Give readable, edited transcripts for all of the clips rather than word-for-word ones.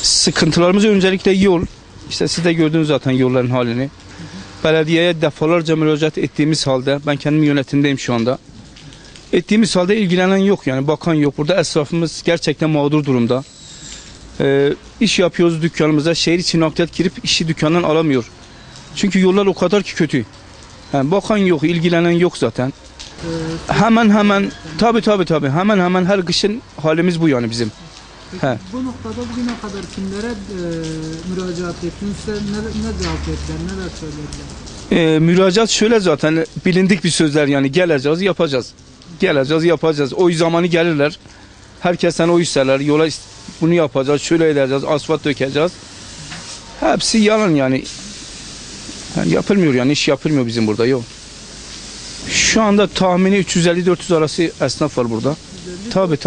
Sıkıntılarımız öncelikle yol. İşte siz de gördünüz zaten yolların halini. Belediyeye defalarca müracaat ettiğimiz halde, ben kendim yönetimdeyim şu anda. Ettiğimiz halde ilgilenen yok, yani bakan yok. Burada esnafımız gerçekten mağdur durumda. İş yapıyoruz dükkanımıza, şehir içi naklet girip işi dükkandan alamıyor. Çünkü yollar o kadar ki kötü. Yani bakan yok, ilgilenen yok zaten. Hemen tabii hemen her kışın halimiz bu yani bizim. Peki, bu noktada bugüne kadar kimlere müracaat ettiniz? Ne cevap ettiler, neler söylediler? Müracaat şöyle zaten bilindik bir sözler, yani geleceğiz yapacağız. Geleceğiz yapacağız. Oy zamanı gelirler. Herkesten oy isterler. Yola bunu yapacağız, şöyle edeceğiz, asfalt dökeceğiz. Hepsi yalan yani. Yapılmıyor yani, iş yapılmıyor bizim burada, yok. Şu anda tahmini 350-400 arası esnaf var burada. Tabii.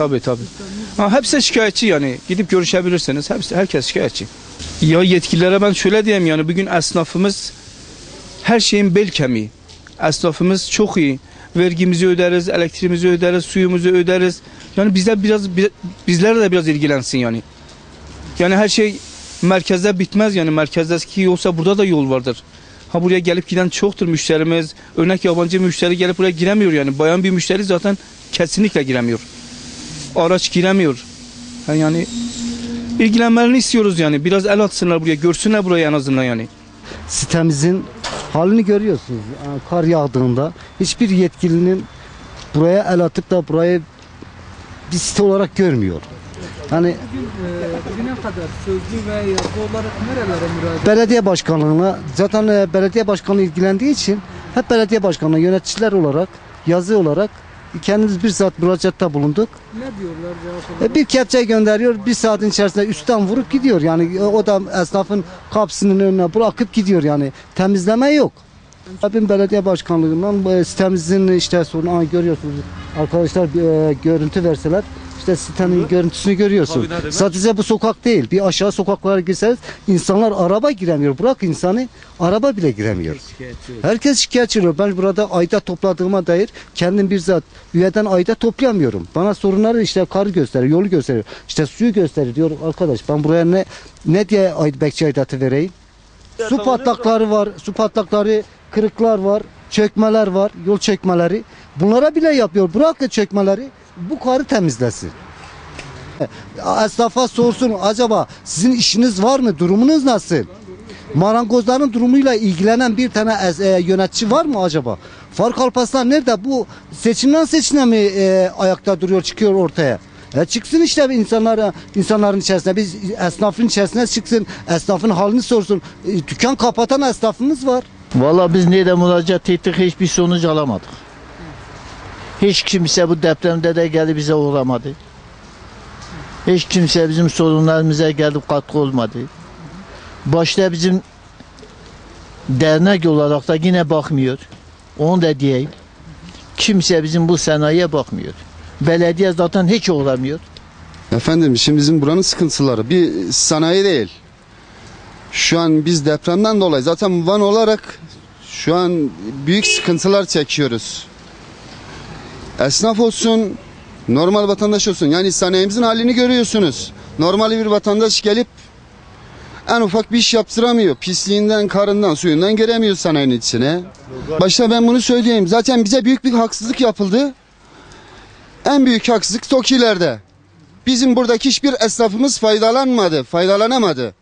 Hepsi şikayetçi yani. Gidip görüşebilirsiniz. Herkes şikayetçi. Ya yetkililere ben şöyle diyeyim yani, bugün esnafımız her şeyin bel kemiği. Esnafımız çok iyi. Vergimizi öderiz, elektriğimizi öderiz, suyumuzu öderiz. Yani bizler de biraz ilgilensin yani. Yani her şey merkezde bitmez yani. Merkezdeki yolsa burada da yol vardır. Buraya gelip giden çoktur müşterimiz. Örnek yabancı müşteri gelip buraya giremiyor yani. Bayan bir müşteri zaten kesinlikle giremiyor. Araç giremiyor. Yani ilgilenmelerini istiyoruz yani. Biraz el atsınlar buraya, görsünler burayı en azından yani. Sitemizin halini görüyorsunuz. Kar yağdığında hiçbir yetkilinin buraya el atıp da burayı bir site olarak görmüyor. Yani bugüne kadar sözlü ve yazılı olarak nerelere müracaat? Belediye başkanlığına, zaten belediye başkanlığı ilgilendiği için hep belediye başkanlığı yöneticiler olarak, yazı olarak kendimiz bizzat müracaatta bulunduk. Ne diyorlar cevap olarak? Bir kepçe gönderiyor, bir saatin içerisinde üstten vurup gidiyor. Yani o da esnafın kapısının önüne bırakıp gidiyor yani. Temizleme yok. Abim belediye başkanlığından sitemizin işte sorunu görüyorsunuz. Arkadaşlar görüntü verseler işte sitenin görüntüsünü görüyorsun. Sadece bu sokak değil. Bir aşağı sokaklara girseniz insanlar araba giremiyor. Bırak insanı, araba bile giremiyor. Herkes şikayetçi oluyor. Ben burada aidat topladığıma dair kendim bizzat üyeden aidat toplayamıyorum. Bana sorunları işte karı gösteriyor, yolu gösteriyor. İşte suyu gösteriyor. Diyor arkadaş ben buraya ne diye bekçi aidatı vereyim? Su patlakları var. Su patlakları, kırıklar var, çökmeler var, yol çökmeleri. Bunlara bile yapıyor. Bırakın çökmeleri. Bu karı temizlesin. Esnafa sorsun, acaba sizin işiniz var mı? Durumunuz nasıl? Marangozların durumuyla ilgilenen bir tane yönetici var mı acaba? Faruk Alparslan nerede? Bu seçimden seçime mi ayakta duruyor, çıkıyor ortaya? Çıksın işte insanların içerisine, biz esnafın içerisine çıksın, esnafın halini sorsun. Dükkan kapatan esnafımız var. Vallahi biz nerede müracaat ettik, hiçbir sonuç alamadık. Hiç kimse bu depremde de gelip bize uğramadı. Hiç kimse bizim sorunlarımıza gelip katkı olmadı. Başta bizim dernek olarak da yine bakmıyor. Onu da diyeyim. Kimse bizim bu sanayiye bakmıyor. Belediye zaten hiç uğramıyor. Efendim şimdi bizim buranın sıkıntıları bir sanayi değil. Şu an biz depremden dolayı zaten Van olarak şu an büyük sıkıntılar çekiyoruz. Esnaf olsun, normal vatandaş olsun. Yani sanayimizin halini görüyorsunuz. Normal bir vatandaş gelip en ufak bir iş yaptıramıyor. Pisliğinden, karından, suyundan giremiyor sanayinin içine. Başta ben bunu söyleyeyim. Zaten bize büyük bir haksızlık yapıldı. En büyük haksızlık TOKİ'lerde. Bizim buradaki hiçbir esnafımız faydalanamadı.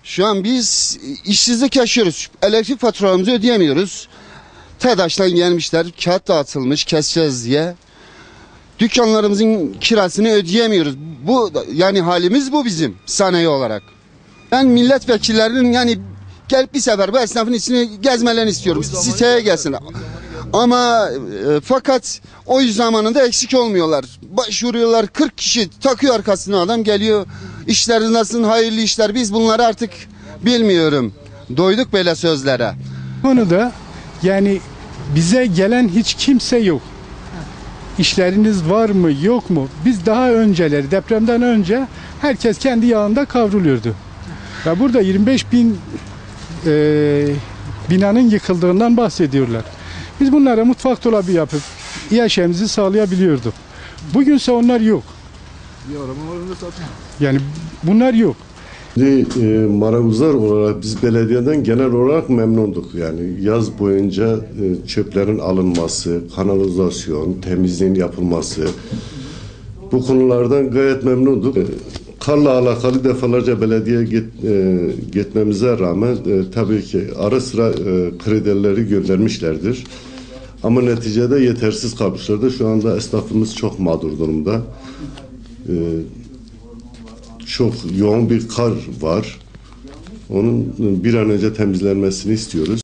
Şu an biz işsizlik yaşıyoruz. Elektrik faturalarımızı ödeyemiyoruz. TEDAŞ'tan gelmişler, kağıt dağıtılmış, keseceğiz diye. Dükkanlarımızın kirasını ödeyemiyoruz. Bu yani halimiz bu bizim sanayi olarak. Ben milletvekillerinin yani gelip bir sefer bu esnafın içini gezmelerini istiyorum. Siteye gelsin. Ama fakat oy zamanında eksik olmuyorlar. Başvuruyorlar, 40 kişi takıyor arkasına, adam geliyor. İşleri nasıl, hayırlı işler, biz bunları artık bilmiyorum. Doyduk böyle sözlere. Konuda yani bize gelen hiç kimse yok. İşleriniz var mı yok mu? Biz daha önceleri, depremden önce herkes kendi yağında kavruluyordu. Ve burada 25 bin binanın yıkıldığından bahsediyorlar. Biz bunlara mutfak dolabı yapıp yaşamımızı sağlayabiliyorduk. Bugünse onlar yok. Yani bunlar yok. Maravuzlar olarak biz belediyeden genel olarak memnunduk. Yani yaz boyunca çöplerin alınması, kanalizasyon, temizliğin yapılması, bu konulardan gayet memnunduk. Karla alakalı defalarca belediye gitmemize rağmen tabii ki ara sıra kredileri göndermişlerdir. Ama neticede yetersiz kalmışlardı. Şu anda esnafımız çok mağdur durumda. Çok yoğun bir kar var. Onun bir an önce temizlenmesini istiyoruz.